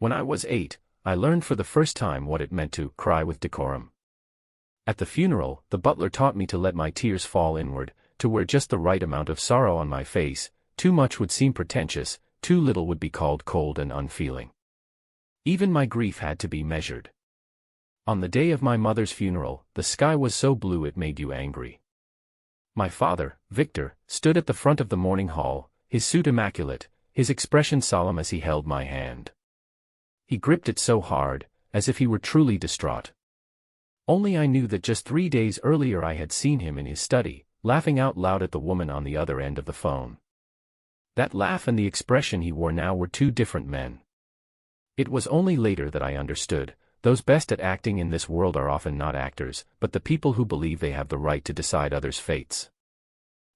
When I was 8, I learned for the first time what it meant to cry with decorum. At the funeral, the butler taught me to let my tears fall inward, to wear just the right amount of sorrow on my face. Too much would seem pretentious, too little would be called cold and unfeeling. Even my grief had to be measured. On the day of my mother's funeral, the sky was so blue it made you angry. My father, Victor, stood at the front of the mourning hall, his suit immaculate, his expression solemn as he held my hand. He gripped it so hard, as if he were truly distraught. Only I knew that just 3 days earlier I had seen him in his study, laughing out loud at the woman on the other end of the phone. That laugh and the expression he wore now were two different men. It was only later that I understood, those best at acting in this world are often not actors, but the people who believe they have the right to decide others' fates.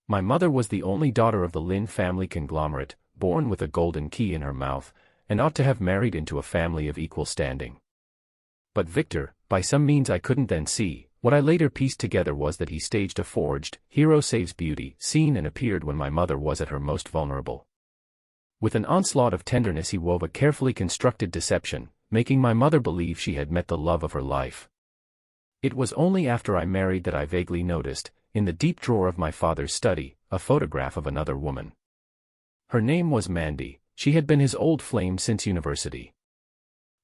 My mother was the only daughter of the Lin family conglomerate, born with a golden key in her mouth, and ought to have married into a family of equal standing. But Victor, by some means I couldn't then see, what I later pieced together was that he staged a forged, hero saves beauty, scene and appeared when my mother was at her most vulnerable. With an onslaught of tenderness he wove a carefully constructed deception, making my mother believe she had met the love of her life. It was only after I married that I vaguely noticed, in the deep drawer of my father's study, a photograph of another woman. Her name was Mandy. She had been his old flame since university.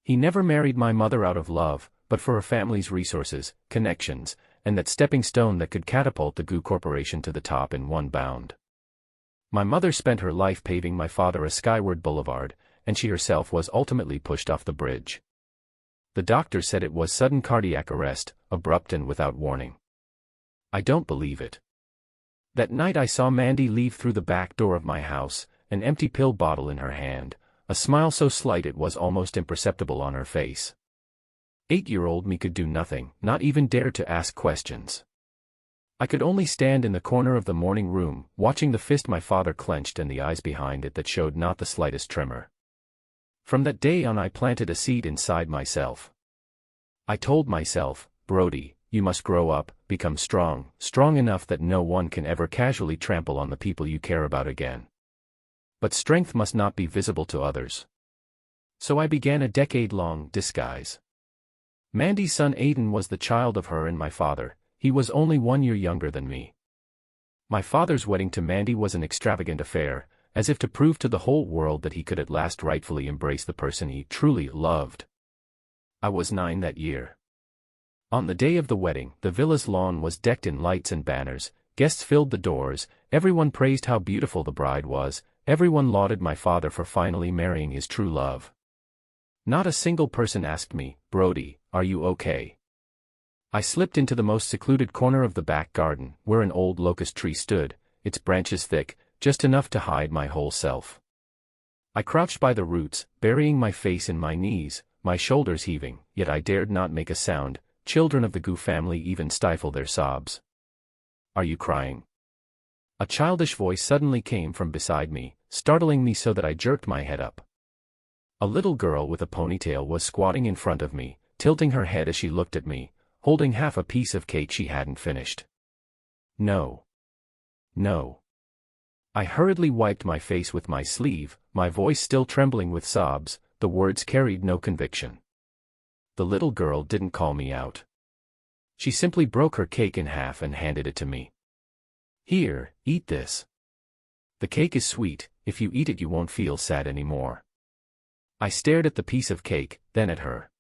He never married my mother out of love, but for her family's resources, connections, and that stepping stone that could catapult the Goo Corporation to the top in one bound. My mother spent her life paving my father a skyward boulevard, and she herself was ultimately pushed off the bridge. The doctor said it was sudden cardiac arrest, abrupt and without warning. I don't believe it. That night I saw Mandy leave through the back door of my house, an empty pill bottle in her hand, a smile so slight it was almost imperceptible on her face. 8-year-old me could do nothing, not even dare to ask questions. I could only stand in the corner of the morning room, watching the fist my father clenched and the eyes behind it that showed not the slightest tremor. From that day on I planted a seed inside myself. I told myself, Brody, you must grow up, become strong, strong enough that no one can ever casually trample on the people you care about again. But strength must not be visible to others. So I began a decade-long disguise. Mandy's son Aiden was the child of her and my father. He was only 1 year younger than me. My father's wedding to Mandy was an extravagant affair, as if to prove to the whole world that he could at last rightfully embrace the person he truly loved. I was 9 that year. On the day of the wedding, the villa's lawn was decked in lights and banners, guests filled the doors, everyone praised how beautiful the bride was, everyone lauded my father for finally marrying his true love. Not a single person asked me, Brody, are you okay? I slipped into the most secluded corner of the back garden, where an old locust tree stood, its branches thick, just enough to hide my whole self. I crouched by the roots, burying my face in my knees, my shoulders heaving, yet I dared not make a sound. Children of the Goo family even stifle their sobs. Are you crying? A childish voice suddenly came from beside me, startling me so that I jerked my head up. A little girl with a ponytail was squatting in front of me, tilting her head as she looked at me, holding half a piece of cake she hadn't finished. No. No. I hurriedly wiped my face with my sleeve, my voice still trembling with sobs. The words carried no conviction. The little girl didn't call me out. She simply broke her cake in half and handed it to me. Here, eat this. The cake is sweet, if you eat it you won't feel sad anymore. I stared at the piece of cake, then at her.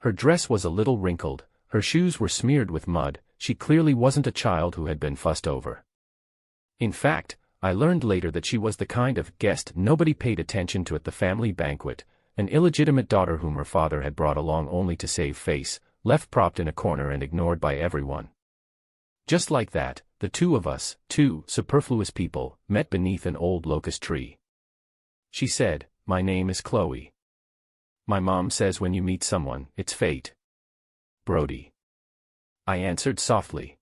Her dress was a little wrinkled, her shoes were smeared with mud, she clearly wasn't a child who had been fussed over. In fact, I learned later that she was the kind of guest nobody paid attention to at the family banquet, an illegitimate daughter whom her father had brought along only to save face, left propped in a corner and ignored by everyone. Just like that, the two of us, two superfluous people, met beneath an old locust tree. She said, "My name is Chloe. My mom says when you meet someone, it's fate. Brody." I answered softly.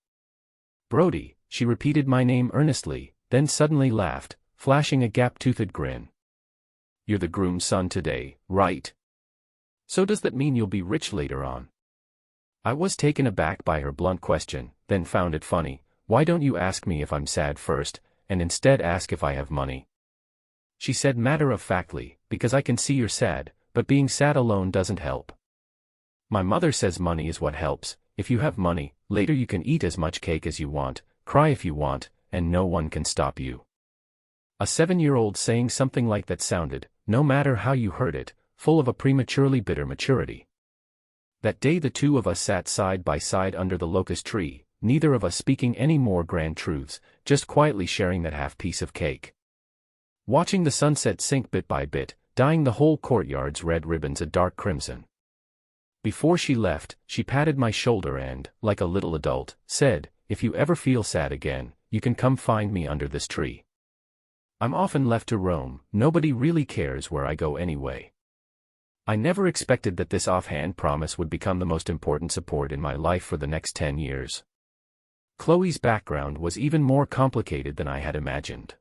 Brody, she repeated my name earnestly, then suddenly laughed, flashing a gap-toothed grin. You're the groom's son today, right? So does that mean you'll be rich later on? I was taken aback by her blunt question, then found it funny. Why don't you ask me if I'm sad first, and instead ask if I have money? She said matter-of-factly, because I can see you're sad, but being sad alone doesn't help. My mother says money is what helps. If you have money, later you can eat as much cake as you want, cry if you want, and no one can stop you. A 7-year-old saying something like that sounded, no matter how you heard it, full of a prematurely bitter maturity. That day the two of us sat side by side under the locust tree, neither of us speaking any more grand truths, just quietly sharing that half piece of cake. Watching the sunset sink bit by bit, dyeing the whole courtyard's red ribbons a dark crimson. Before she left, she patted my shoulder and, like a little adult, said, "If you ever feel sad again, you can come find me under this tree. I'm often left to roam, nobody really cares where I go anyway." I never expected that this offhand promise would become the most important support in my life for the next 10 years. Chloe's background was even more complicated than I had imagined.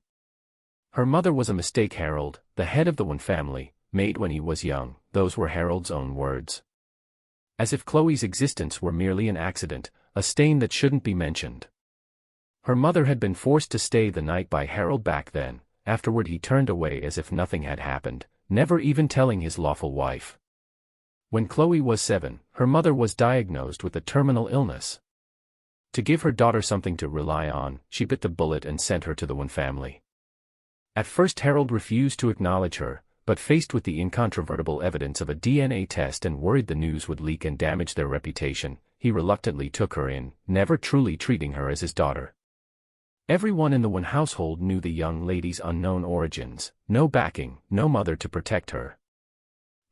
Her mother was a mistake Harold, the head of the one family, made when he was young. Those were Harold's own words. As if Chloe's existence were merely an accident, a stain that shouldn't be mentioned. Her mother had been forced to stay the night by Harold back then. Afterward he turned away as if nothing had happened, never even telling his lawful wife. When Chloe was 7, her mother was diagnosed with a terminal illness. To give her daughter something to rely on, she bit the bullet and sent her to the one family. At first Harold refused to acknowledge her, but faced with the incontrovertible evidence of a DNA test and worried the news would leak and damage their reputation, he reluctantly took her in, never truly treating her as his daughter. Everyone in the one household knew the young lady's unknown origins, no backing, no mother to protect her.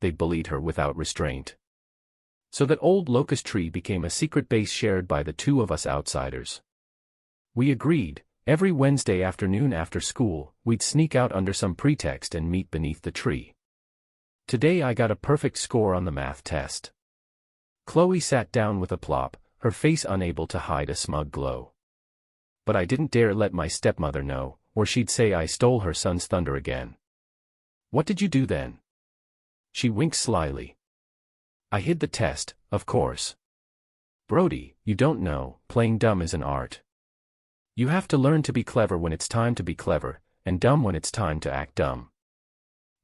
They bullied her without restraint. So that old locust tree became a secret base shared by the two of us outsiders. We agreed, every Wednesday afternoon after school, we'd sneak out under some pretext and meet beneath the tree. Today I got a perfect score on the math test. Chloe sat down with a plop, her face unable to hide a smug glow. But I didn't dare let my stepmother know, or she'd say I stole her son's thunder again. "What did you do then?" She winked slyly. "I hid the test, of course. Brody, you don't know, playing dumb is an art. You have to learn to be clever when it's time to be clever, and dumb when it's time to act dumb.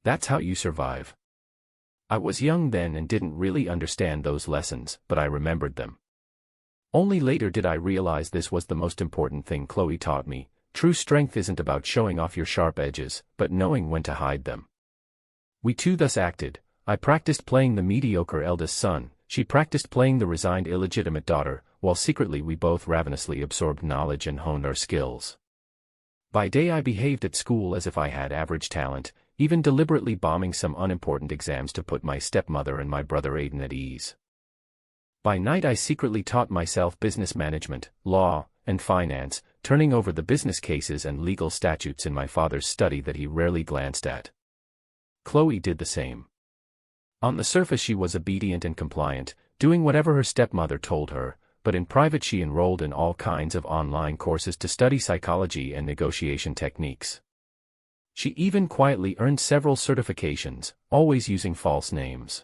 That's how you survive." I was young then and didn't really understand those lessons, but I remembered them. Only later did I realize this was the most important thing Chloe taught me. True strength isn't about showing off your sharp edges, but knowing when to hide them. We two thus acted. I practiced playing the mediocre eldest son, she practiced playing the resigned illegitimate daughter, while secretly we both ravenously absorbed knowledge and honed our skills. By day I behaved at school as if I had average talent, even deliberately bombing some unimportant exams to put my stepmother and my brother Aiden at ease. By night I secretly taught myself business management, law, and finance, turning over the business cases and legal statutes in my father's study that he rarely glanced at. Chloe did the same. On the surface she was obedient and compliant, doing whatever her stepmother told her, but in private she enrolled in all kinds of online courses to study psychology and negotiation techniques. She even quietly earned several certifications, always using false names.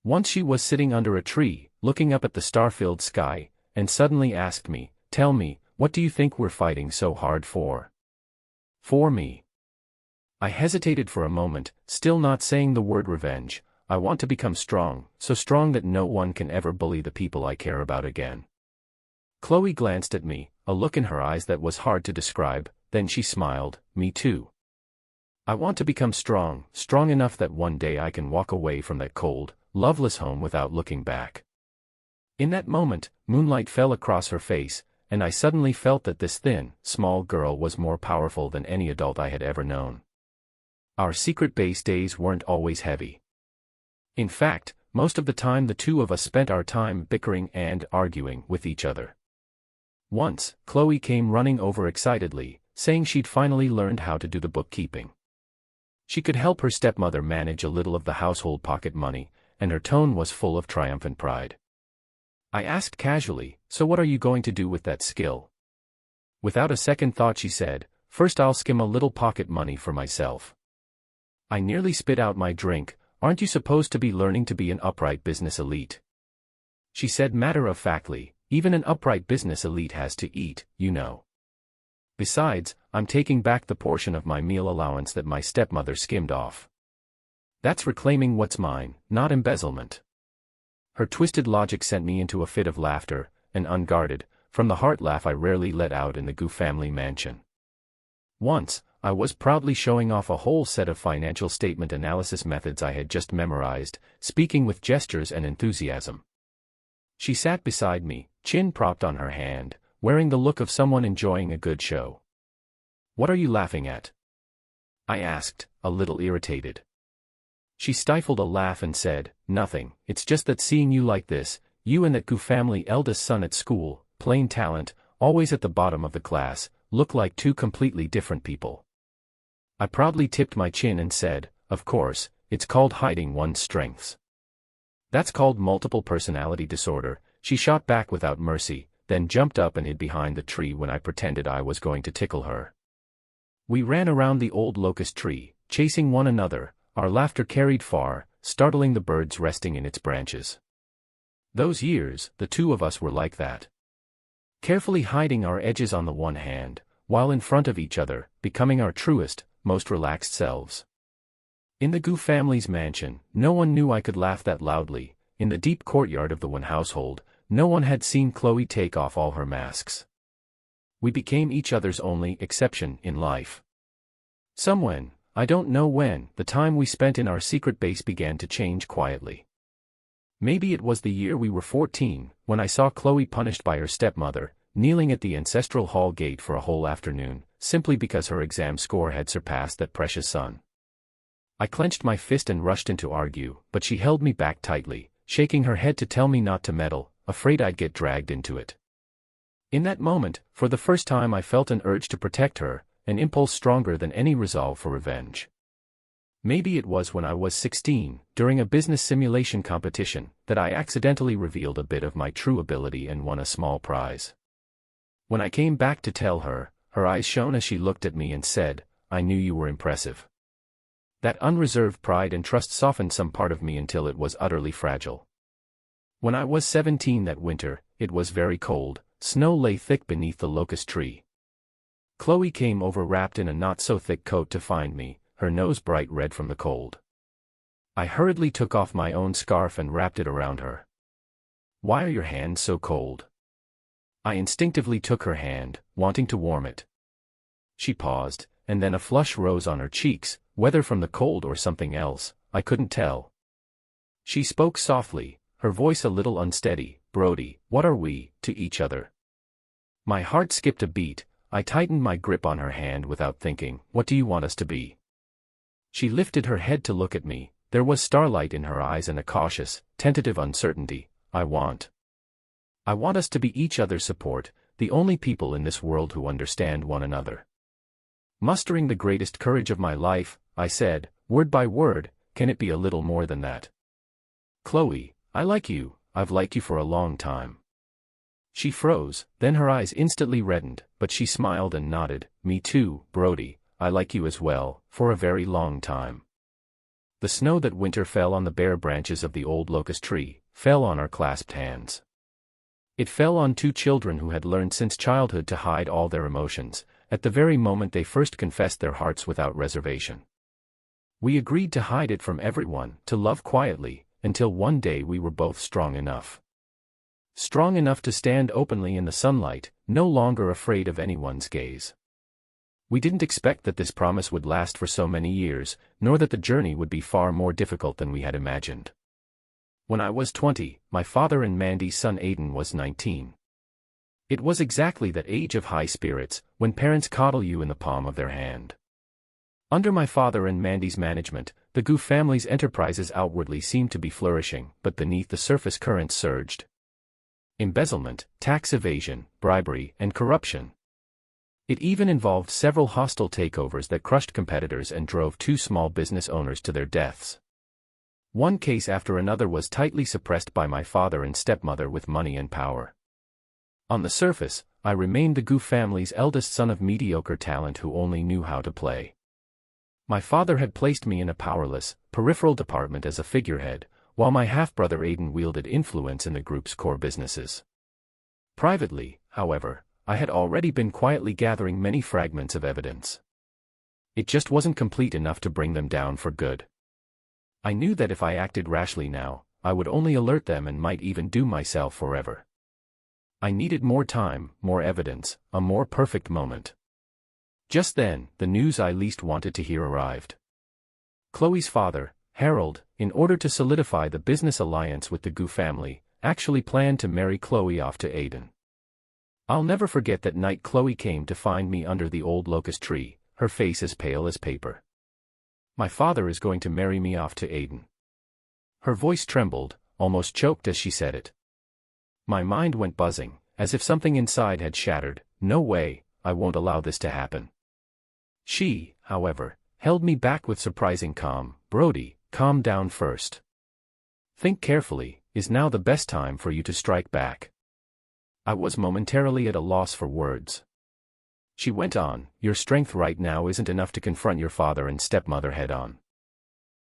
Once she was sitting under a tree, looking up at the star-filled sky, and suddenly asked me, "Tell me, what do you think we're fighting so hard for?" "For me." I hesitated for a moment, still not saying the word revenge. I want to become strong, so strong that no one can ever bully the people I care about again. Chloe glanced at me, a look in her eyes that was hard to describe, then she smiled, "Me too. I want to become strong, strong enough that one day I can walk away from that cold, loveless home without looking back." In that moment, moonlight fell across her face, and I suddenly felt that this thin, small girl was more powerful than any adult I had ever known. Our secret base days weren't always heavy. In fact, most of the time the two of us spent our time bickering and arguing with each other. Once, Chloe came running over excitedly, saying she'd finally learned how to do the bookkeeping. She could help her stepmother manage a little of the household pocket money, and her tone was full of triumphant pride. I asked casually, "So what are you going to do with that skill?" Without a second thought she said, "First I'll skim a little pocket money for myself." I nearly spit out my drink. "Aren't you supposed to be learning to be an upright business elite?" She said matter-of-factly, "Even an upright business elite has to eat, you know. Besides, I'm taking back the portion of my meal allowance that my stepmother skimmed off." That's reclaiming what's mine, not embezzlement. Her twisted logic sent me into a fit of laughter, an unguarded, from-the-heart laugh I rarely let out in the Gu family mansion. Once, I was proudly showing off a whole set of financial statement analysis methods I had just memorized, speaking with gestures and enthusiasm. She sat beside me, chin propped on her hand, wearing the look of someone enjoying a good show. "What are you laughing at?" I asked, a little irritated. She stifled a laugh and said, "Nothing, it's just that seeing you like this, you and that Gu family eldest son at school, plain talent, always at the bottom of the class, look like two completely different people." I proudly tipped my chin and said, "Of course, it's called hiding one's strengths." "That's called multiple personality disorder," she shot back without mercy, then jumped up and hid behind the tree when I pretended I was going to tickle her. We ran around the old locust tree, chasing one another, our laughter carried far, startling the birds resting in its branches. Those years, the two of us were like that. Carefully hiding our edges on the one hand, while in front of each other, becoming our truest, most relaxed selves. In the Gu family's mansion, no one knew I could laugh that loudly. In the deep courtyard of the Wen household, no one had seen Chloe take off all her masks. We became each other's only exception in life. Somewhen, I don't know when, the time we spent in our secret base began to change quietly. Maybe it was the year we were 14, when I saw Chloe punished by her stepmother, kneeling at the ancestral hall gate for a whole afternoon, simply because her exam score had surpassed that precious son. I clenched my fist and rushed in to argue, but she held me back tightly, shaking her head to tell me not to meddle, afraid I'd get dragged into it. In that moment, for the first time I felt an urge to protect her, an impulse stronger than any resolve for revenge. Maybe it was when I was 16, during a business simulation competition, that I accidentally revealed a bit of my true ability and won a small prize. When I came back to tell her, her eyes shone as she looked at me and said, "I knew you were impressive." That unreserved pride and trust softened some part of me until it was utterly fragile. When I was 17 that winter, it was very cold, snow lay thick beneath the locust tree. Chloe came over wrapped in a not-so-thick coat to find me, her nose bright red from the cold. I hurriedly took off my own scarf and wrapped it around her. "Why are your hands so cold?" I instinctively took her hand, wanting to warm it. She paused, and then a flush rose on her cheeks, whether from the cold or something else, I couldn't tell. She spoke softly, her voice a little unsteady, "Brody, what are we, to each other?" My heart skipped a beat. I tightened my grip on her hand without thinking, "What do you want us to be?" She lifted her head to look at me, there was starlight in her eyes and a cautious, tentative uncertainty. I want us to be each other's support, the only people in this world who understand one another." Mustering the greatest courage of my life, I said, word by word, "Can it be a little more than that? Chloe, I like you, I've liked you for a long time." She froze, then her eyes instantly reddened, but she smiled and nodded, "Me too, Brody, I like you as well, for a very long time." The snow that winter fell on the bare branches of the old locust tree, fell on our clasped hands. It fell on two children who had learned since childhood to hide all their emotions, at the very moment they first confessed their hearts without reservation. We agreed to hide it from everyone, to love quietly, until one day we were both strong enough. Strong enough to stand openly in the sunlight, no longer afraid of anyone's gaze. We didn't expect that this promise would last for so many years, nor that the journey would be far more difficult than we had imagined. When I was 20, my father and Mandy's son Aiden was 19. It was exactly that age of high spirits, when parents coddle you in the palm of their hand. Under my father and Mandy's management, the Gu family's enterprises outwardly seemed to be flourishing, but beneath the surface currents surged embezzlement, tax evasion, bribery, and corruption. It even involved several hostile takeovers that crushed competitors and drove two small business owners to their deaths. One case after another was tightly suppressed by my father and stepmother with money and power. On the surface, I remained the Gu family's eldest son of mediocre talent who only knew how to play. My father had placed me in a powerless, peripheral department as a figurehead, while my half-brother Aiden wielded influence in the group's core businesses. Privately, however, I had already been quietly gathering many fragments of evidence. It just wasn't complete enough to bring them down for good. I knew that if I acted rashly now, I would only alert them and might even doom myself forever. I needed more time, more evidence, a more perfect moment. Just then, the news I least wanted to hear arrived. Chloe's father, Harold, in order to solidify the business alliance with the Gu family, actually planned to marry Chloe off to Aiden. I'll never forget that night Chloe came to find me under the old locust tree, her face as pale as paper. My father is going to marry me off to Aiden. Her voice trembled, almost choked as she said it. My mind went buzzing, as if something inside had shattered. No way, I won't allow this to happen. She, however, held me back with surprising calm. Brody, calm down first. Think carefully, is now the best time for you to strike back? I was momentarily at a loss for words. She went on, your strength right now isn't enough to confront your father and stepmother head-on.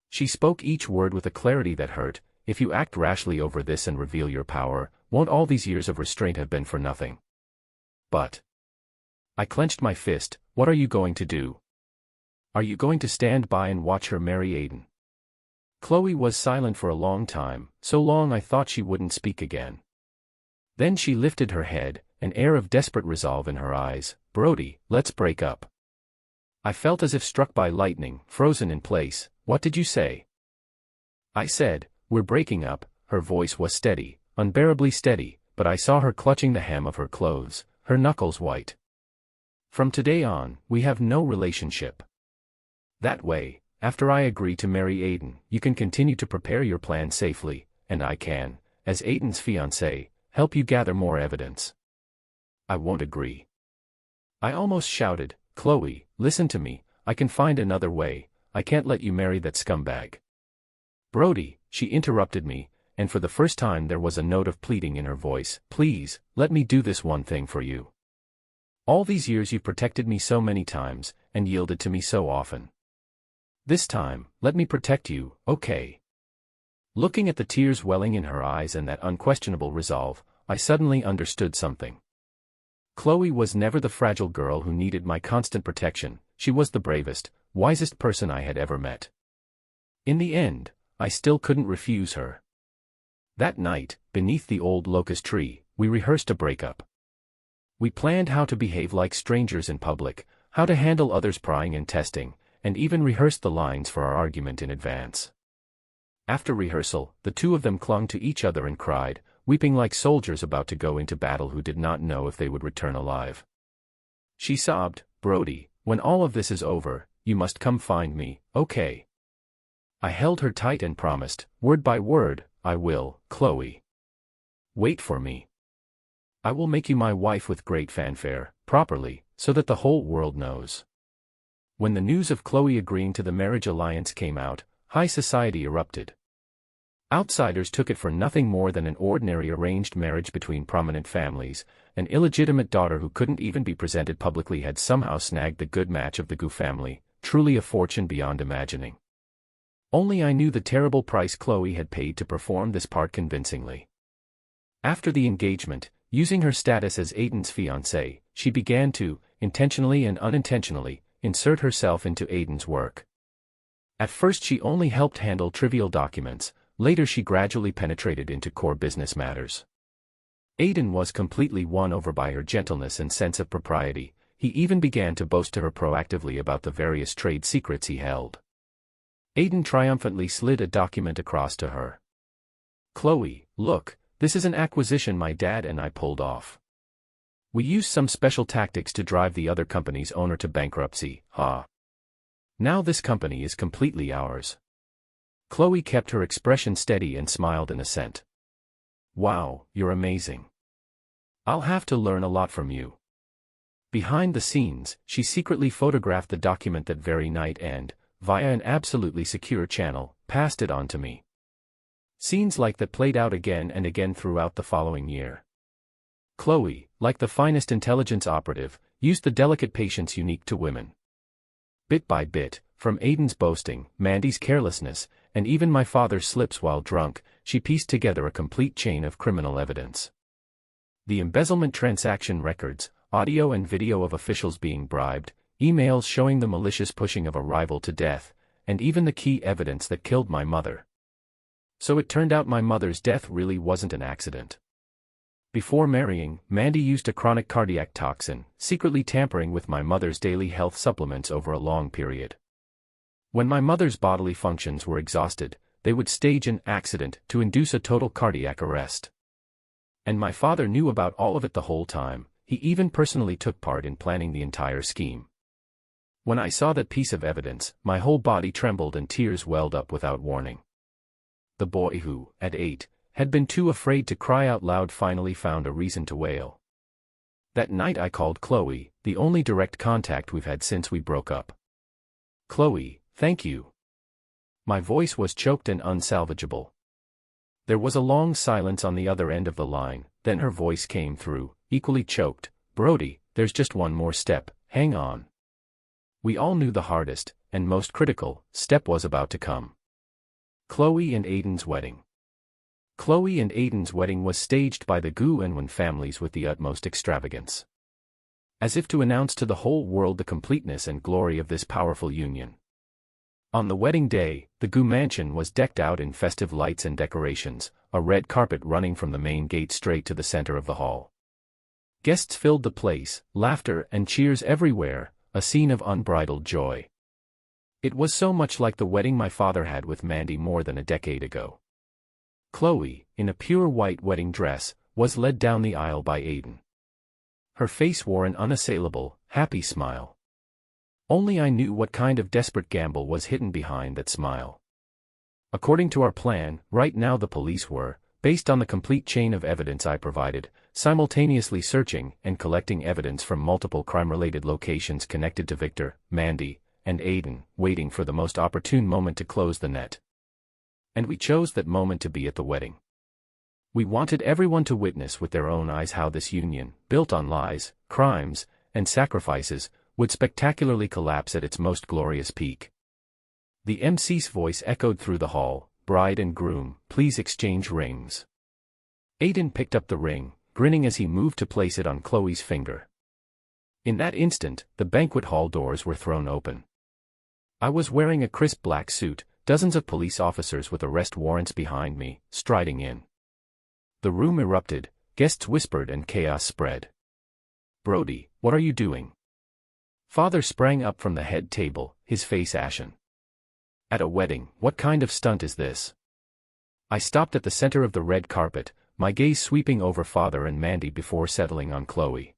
She spoke each word with a clarity that hurt. If you act rashly over this and reveal your power, won't all these years of restraint have been for nothing? But I clenched my fist. What are you going to do? Are you going to stand by and watch her marry Aiden? Chloe was silent for a long time, so long I thought she wouldn't speak again. Then she lifted her head, an air of desperate resolve in her eyes. Brody, let's break up. I felt as if struck by lightning, frozen in place. What did you say? I said, we're breaking up. Her voice was steady, unbearably steady, but I saw her clutching the hem of her clothes, her knuckles white. From today on, we have no relationship. That way, after I agree to marry Aiden, you can continue to prepare your plan safely, and I can, as Aiden's fiancé, help you gather more evidence. I won't agree. I almost shouted, Chloe, listen to me, I can find another way, I can't let you marry that scumbag. Brody, she interrupted me, and for the first time there was a note of pleading in her voice. Please, let me do this one thing for you. All these years you've protected me so many times, and yielded to me so often. This time, let me protect you, okay? Looking at the tears welling in her eyes and that unquestionable resolve, I suddenly understood something. Chloe was never the fragile girl who needed my constant protection. She was the bravest, wisest person I had ever met. In the end, I still couldn't refuse her. That night, beneath the old locust tree, we rehearsed a breakup. We planned how to behave like strangers in public, how to handle others' prying and testing, and even rehearsed the lines for our argument in advance. After rehearsal, the two of them clung to each other and cried, weeping like soldiers about to go into battle who did not know if they would return alive. She sobbed, Brody, when all of this is over, you must come find me, okay? I held her tight and promised, word by word, I will, Chloe. Wait for me. I will make you my wife with great fanfare, properly, so that the whole world knows. When the news of Chloe agreeing to the marriage alliance came out, high society erupted. Outsiders took it for nothing more than an ordinary arranged marriage between prominent families. An illegitimate daughter who couldn't even be presented publicly had somehow snagged the good match of the Gu family, truly a fortune beyond imagining. Only I knew the terrible price Chloe had paid to perform this part convincingly. After the engagement, using her status as Aiden's fiancée, she began to, intentionally and unintentionally, insert herself into Aiden's work. At first she only helped handle trivial documents. Later she gradually penetrated into core business matters. Aiden was completely won over by her gentleness and sense of propriety. He even began to boast to her proactively about the various trade secrets he held. Aiden triumphantly slid a document across to her. Chloe, look, this is an acquisition my dad and I pulled off. We used some special tactics to drive the other company's owner to bankruptcy, Now this company is completely ours. Chloe kept her expression steady and smiled in assent. Wow, you're amazing. I'll have to learn a lot from you. Behind the scenes, she secretly photographed the document that very night and, via an absolutely secure channel, passed it on to me. Scenes like that played out again and again throughout the following year. Chloe, like the finest intelligence operative, used the delicate patience unique to women. Bit by bit, from Aiden's boasting, Mandy's carelessness, and even my father's slips while drunk, she pieced together a complete chain of criminal evidence. The embezzlement transaction records, audio and video of officials being bribed, emails showing the malicious pushing of a rival to death, and even the key evidence that killed my mother. So it turned out my mother's death really wasn't an accident. Before marrying, Mandy used a chronic cardiac toxin, secretly tampering with my mother's daily health supplements over a long period. When my mother's bodily functions were exhausted, they would stage an accident to induce a total cardiac arrest. And my father knew about all of it the whole time. He even personally took part in planning the entire scheme. When I saw that piece of evidence, my whole body trembled and tears welled up without warning. The boy who, at 8, had been too afraid to cry out loud finally found a reason to wail. That night I called Chloe, the only direct contact we've had since we broke up. "Chloe, thank you." My voice was choked and unsalvageable. There was a long silence on the other end of the line, then her voice came through, equally choked. "Brody, there's just one more step, hang on." We all knew the hardest, and most critical, step was about to come. Chloe and Aiden's wedding. Chloe and Aiden's wedding was staged by the Gu and Wen families with the utmost extravagance. As if to announce to the whole world the completeness and glory of this powerful union. On the wedding day, the Gu mansion was decked out in festive lights and decorations, a red carpet running from the main gate straight to the center of the hall. Guests filled the place, laughter and cheers everywhere, a scene of unbridled joy. It was so much like the wedding my father had with Mandy more than a decade ago. Chloe, in a pure white wedding dress, was led down the aisle by Aiden. Her face wore an unassailable, happy smile. Only I knew what kind of desperate gamble was hidden behind that smile. According to our plan, right now the police were, based on the complete chain of evidence I provided, simultaneously searching and collecting evidence from multiple crime-related locations connected to Victor, Mandy, and Aiden, waiting for the most opportune moment to close the net. And we chose that moment to be at the wedding. We wanted everyone to witness with their own eyes how this union, built on lies, crimes, and sacrifices, would spectacularly collapse at its most glorious peak. The MC's voice echoed through the hall, "Bride and groom, please exchange rings." Aiden picked up the ring, grinning as he moved to place it on Chloe's finger. In that instant, the banquet hall doors were thrown open. I was wearing a crisp black suit, dozens of police officers with arrest warrants behind me, striding in. The room erupted, guests whispered and chaos spread. "Brody, what are you doing?" Father sprang up from the head table, his face ashen. "At a wedding, what kind of stunt is this?" I stopped at the center of the red carpet, my gaze sweeping over Father and Mandy before settling on Chloe.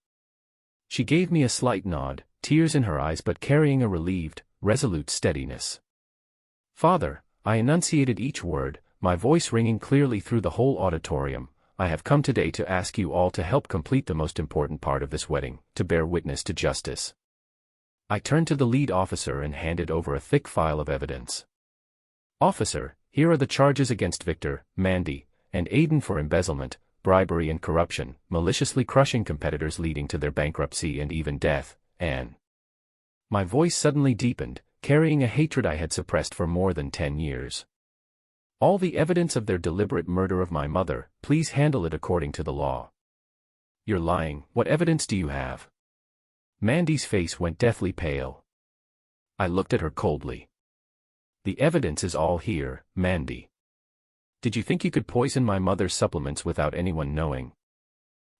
She gave me a slight nod, tears in her eyes but carrying a relieved, resolute steadiness. "Father," I enunciated each word, my voice ringing clearly through the whole auditorium, "I have come today to ask you all to help complete the most important part of this wedding, to bear witness to justice." I turned to the lead officer and handed over a thick file of evidence. "Officer, here are the charges against Victor, Mandy, and Aiden for embezzlement, bribery and corruption, maliciously crushing competitors leading to their bankruptcy and even death, and..." My voice suddenly deepened, carrying a hatred I had suppressed for more than 10 years. "All the evidence of their deliberate murder of my mother, please handle it according to the law." "You're lying, what evidence do you have?" Mandy's face went deathly pale. I looked at her coldly. "The evidence is all here, Mandy. Did you think you could poison my mother's supplements without anyone knowing?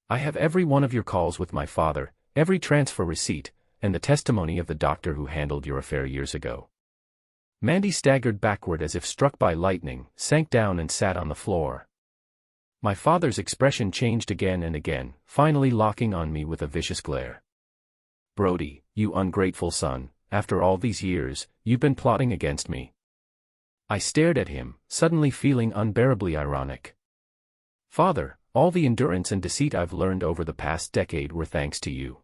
I have every one of your calls with my father, every transfer receipt, and the testimony of the doctor who handled your affair years ago." Mandy staggered backward as if struck by lightning, sank down and sat on the floor. My father's expression changed again and again, finally locking on me with a vicious glare. "Brody, you ungrateful son, after all these years, you've been plotting against me." I stared at him, suddenly feeling unbearably ironic. "Father, all the endurance and deceit I've learned over the past decade were thanks to you.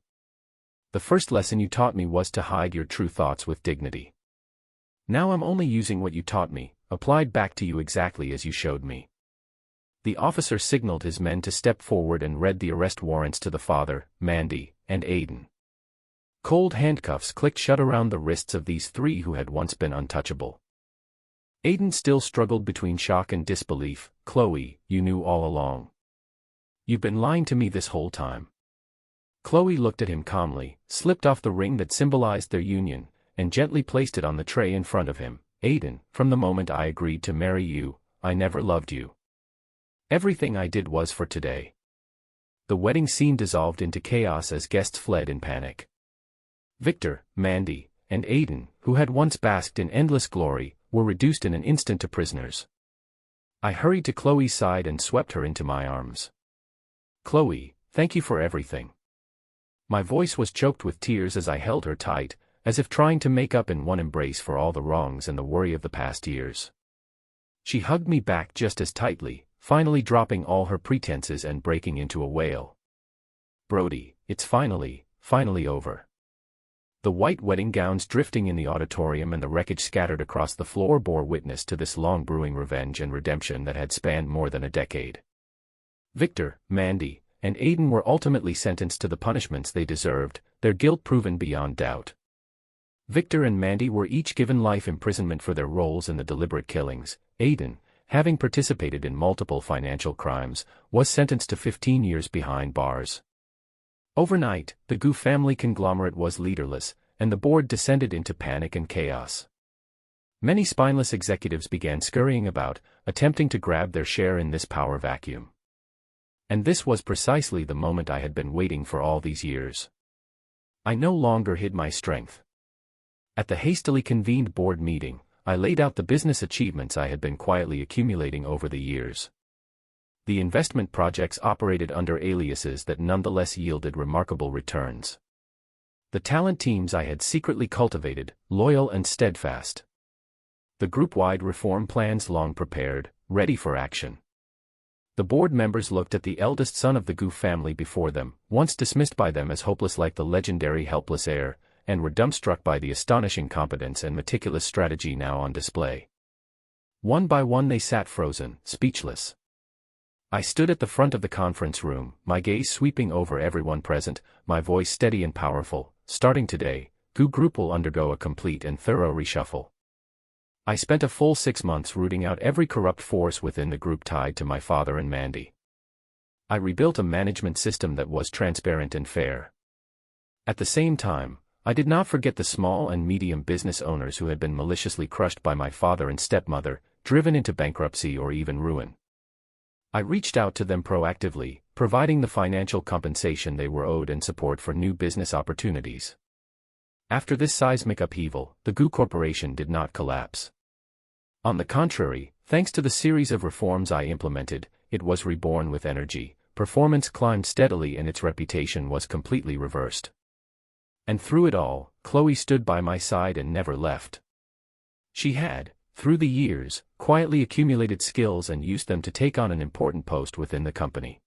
The first lesson you taught me was to hide your true thoughts with dignity. Now I'm only using what you taught me, applied back to you exactly as you showed me." The officer signaled his men to step forward and read the arrest warrants to the father, Mandy, and Aiden. Cold handcuffs clicked shut around the wrists of these three who had once been untouchable. Aiden still struggled between shock and disbelief. "Chloe, you knew all along. You've been lying to me this whole time." Chloe looked at him calmly, slipped off the ring that symbolized their union, and gently placed it on the tray in front of him. Aiden, from the moment I agreed to marry you, I never loved you. Everything I did was for today." The wedding scene dissolved into chaos as guests fled in panic. Victor, Mandy, and Aiden, who had once basked in endless glory, were reduced in an instant to prisoners. I hurried to Chloe's side and swept her into my arms. "Chloe, thank you for everything." My voice was choked with tears as I held her tight, as if trying to make up in one embrace for all the wrongs and the worry of the past years. She hugged me back just as tightly, finally dropping all her pretenses and breaking into a wail. "Brody, it's finally over." The white wedding gowns drifting in the auditorium and the wreckage scattered across the floor bore witness to this long brewing revenge and redemption that had spanned more than a decade. Victor, Mandy, and Aiden were ultimately sentenced to the punishments they deserved, their guilt proven beyond doubt. Victor and Mandy were each given life imprisonment for their roles in the deliberate killings. Aiden, having participated in multiple financial crimes, was sentenced to 15 years behind bars. Overnight, the Gu family conglomerate was leaderless, and the board descended into panic and chaos. Many spineless executives began scurrying about, attempting to grab their share in this power vacuum. And this was precisely the moment I had been waiting for all these years. I no longer hid my strength. At the hastily convened board meeting, I laid out the business achievements I had been quietly accumulating over the years. The investment projects operated under aliases that nonetheless yielded remarkable returns. The talent teams I had secretly cultivated, loyal and steadfast. The group-wide reform plans long prepared, ready for action. The board members looked at the eldest son of the Gu family before them, once dismissed by them as hopeless like the legendary helpless heir, and were dumbstruck by the astonishing competence and meticulous strategy now on display. One by one they sat frozen, speechless. I stood at the front of the conference room, my gaze sweeping over everyone present, my voice steady and powerful. "Starting today, Gu Group will undergo a complete and thorough reshuffle." I spent a full 6 months rooting out every corrupt force within the group tied to my father and Mandy. I rebuilt a management system that was transparent and fair. At the same time, I did not forget the small and medium business owners who had been maliciously crushed by my father and stepmother, driven into bankruptcy or even ruin. I reached out to them proactively, providing the financial compensation they were owed and support for new business opportunities. After this seismic upheaval, the Gu Corporation did not collapse. On the contrary, thanks to the series of reforms I implemented, it was reborn with energy, performance climbed steadily and its reputation was completely reversed. And through it all, Chloe stood by my side and never left. She had, through the years, quietly accumulated skills and used them to take on an important post within the company.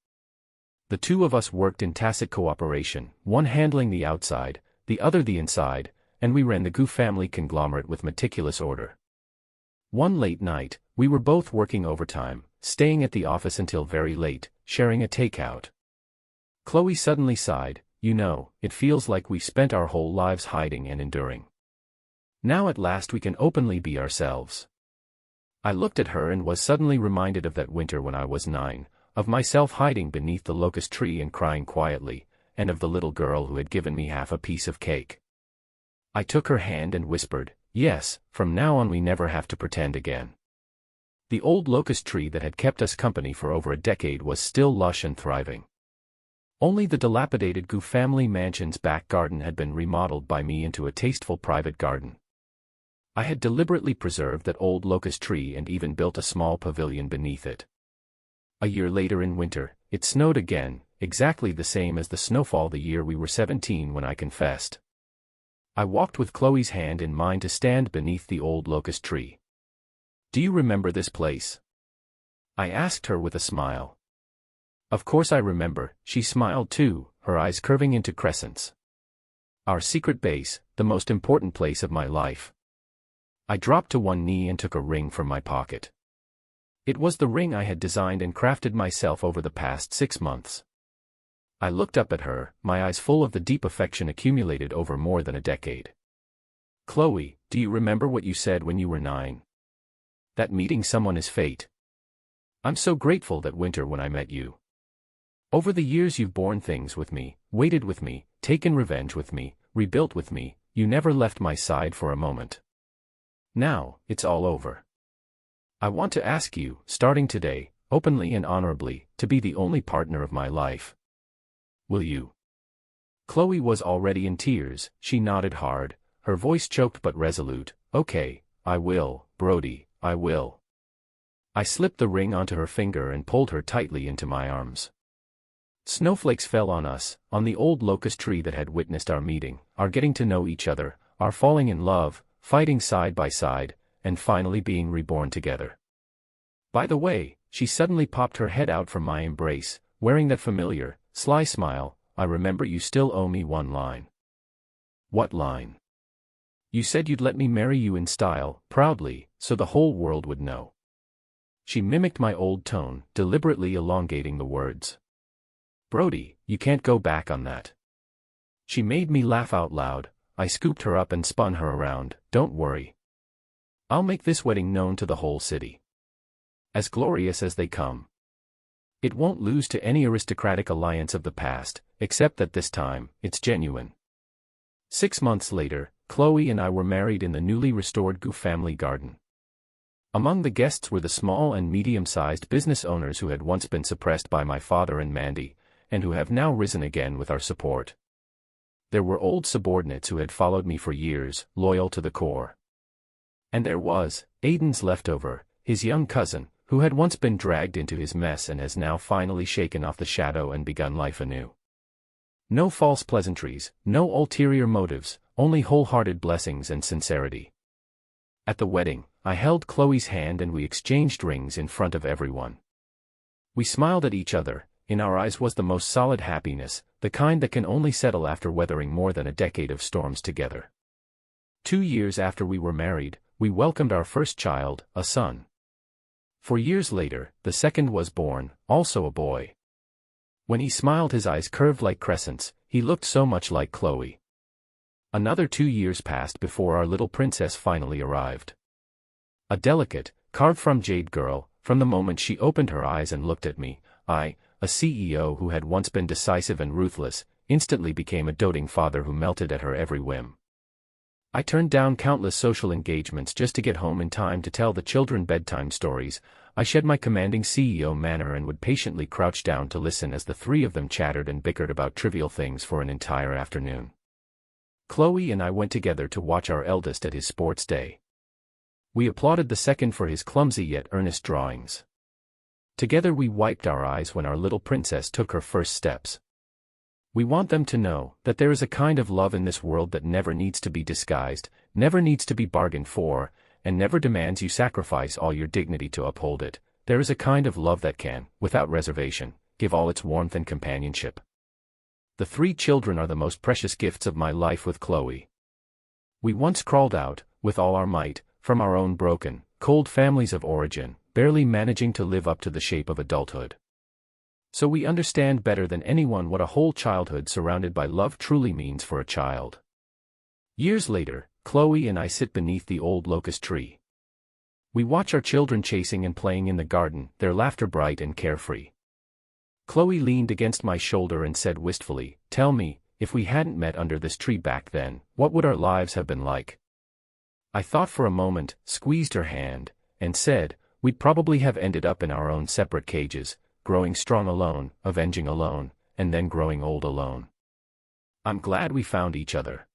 The two of us worked in tacit cooperation, one handling the outside, the other the inside, and we ran the Gu family conglomerate with meticulous order. One late night, we were both working overtime, staying at the office until very late, sharing a takeout. Chloe suddenly sighed, "You know, it feels like we've spent our whole lives hiding and enduring. Now at last we can openly be ourselves." I looked at her and was suddenly reminded of that winter when I was 9, of myself hiding beneath the locust tree and crying quietly, and of the little girl who had given me half a piece of cake. I took her hand and whispered, "Yes, from now on we never have to pretend again." The old locust tree that had kept us company for over a decade was still lush and thriving. Only the dilapidated Gu family mansion's back garden had been remodeled by me into a tasteful private garden. I had deliberately preserved that old locust tree and even built a small pavilion beneath it. A year later in winter, it snowed again, exactly the same as the snowfall the year we were 17 when I confessed. I walked with Chloe's hand in mine to stand beneath the old locust tree. "Do you remember this place?" I asked her with a smile. Of course I remember, she smiled too, her eyes curving into crescents. "Our secret base, the most important place of my life." I dropped to one knee and took a ring from my pocket. It was the ring I had designed and crafted myself over the past 6 months. I looked up at her, my eyes full of the deep affection accumulated over more than a decade. "Chloe, do you remember what you said when you were 9? That meeting someone is fate. I'm so grateful that winter when I met you. Over the years you've borne things with me, waited with me, taken revenge with me, rebuilt with me, you never left my side for a moment. Now, it's all over. I want to ask you, starting today, openly and honorably, to be the only partner of my life. Will you? Chloe was already in tears. She nodded hard, her voice choked but resolute. Okay, I will, Brody, I will. I slipped the ring onto her finger and pulled her tightly into my arms. Snowflakes fell on us, on the old locust tree that had witnessed our meeting, our getting to know each other, our falling in love, fighting side by side, and finally being reborn together. By the way, she suddenly popped her head out from my embrace, wearing that familiar, sly smile. I remember you still owe me one line. What line? You said you'd let me marry you in style, proudly, so the whole world would know. She mimicked my old tone, deliberately elongating the words. Brody, you can't go back on that. She made me laugh out loud. I scooped her up and spun her around. Don't worry. I'll make this wedding known to the whole city. As glorious as they come. It won't lose to any aristocratic alliance of the past, except that this time, it's genuine. 6 months later, Chloe and I were married in the newly restored Gu family garden. Among the guests were the small and medium-sized business owners who had once been suppressed by my father and Mandy, and who have now risen again with our support. There were old subordinates who had followed me for years, loyal to the core. And there was Aiden's leftover, his young cousin, who had once been dragged into his mess and has now finally shaken off the shadow and begun life anew. No false pleasantries, no ulterior motives, only wholehearted blessings and sincerity. At the wedding, I held Chloe's hand and we exchanged rings in front of everyone. We smiled at each other. In our eyes was the most solid happiness, the kind that can only settle after weathering more than a decade of storms together. 2 years after we were married, we welcomed our first child, a son. 4 years later, the second was born, also a boy. When he smiled, his eyes curved like crescents. He looked so much like Chloe. Another 2 years passed before our little princess finally arrived. A delicate, carved from jade girl. From the moment she opened her eyes and looked at me, I, a CEO who had once been decisive and ruthless, instantly became a doting father who melted at her every whim. I turned down countless social engagements just to get home in time to tell the children bedtime stories. I shed my commanding CEO manner and would patiently crouch down to listen as the three of them chattered and bickered about trivial things for an entire afternoon. Chloe and I went together to watch our eldest at his sports day. We applauded the second for his clumsy yet earnest drawings. Together we wiped our eyes when our little princess took her first steps. We want them to know that there is a kind of love in this world that never needs to be disguised, never needs to be bargained for, and never demands you sacrifice all your dignity to uphold it. There is a kind of love that can, without reservation, give all its warmth and companionship. The 3 children are the most precious gifts of my life with Chloe. We once crawled out, with all our might, from our own broken, cold families of origin, barely managing to live up to the shape of adulthood. So we understand better than anyone what a whole childhood surrounded by love truly means for a child. Years later, Chloe and I sit beneath the old locust tree. We watch our children chasing and playing in the garden, their laughter bright and carefree. Chloe leaned against my shoulder and said wistfully, "Tell me, if we hadn't met under this tree back then, what would our lives have been like?" I thought for a moment, squeezed her hand, and said, "We'd probably have ended up in our own separate cages, growing strong alone, avenging alone, and then growing old alone. I'm glad we found each other.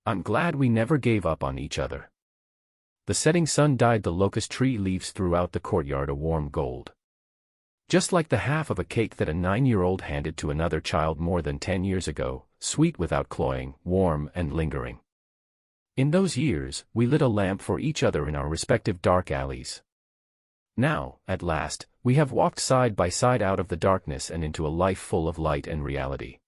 I'm glad we never gave up on each other." The setting sun dyed the locust tree leaves throughout the courtyard a warm gold. Just like the half of a cake that a 9-year-old handed to another child more than 10 years ago, sweet without cloying, warm and lingering. In those years, we lit a lamp for each other in our respective dark alleys. Now, at last, we have walked side by side out of the darkness and into a life full of light and reality.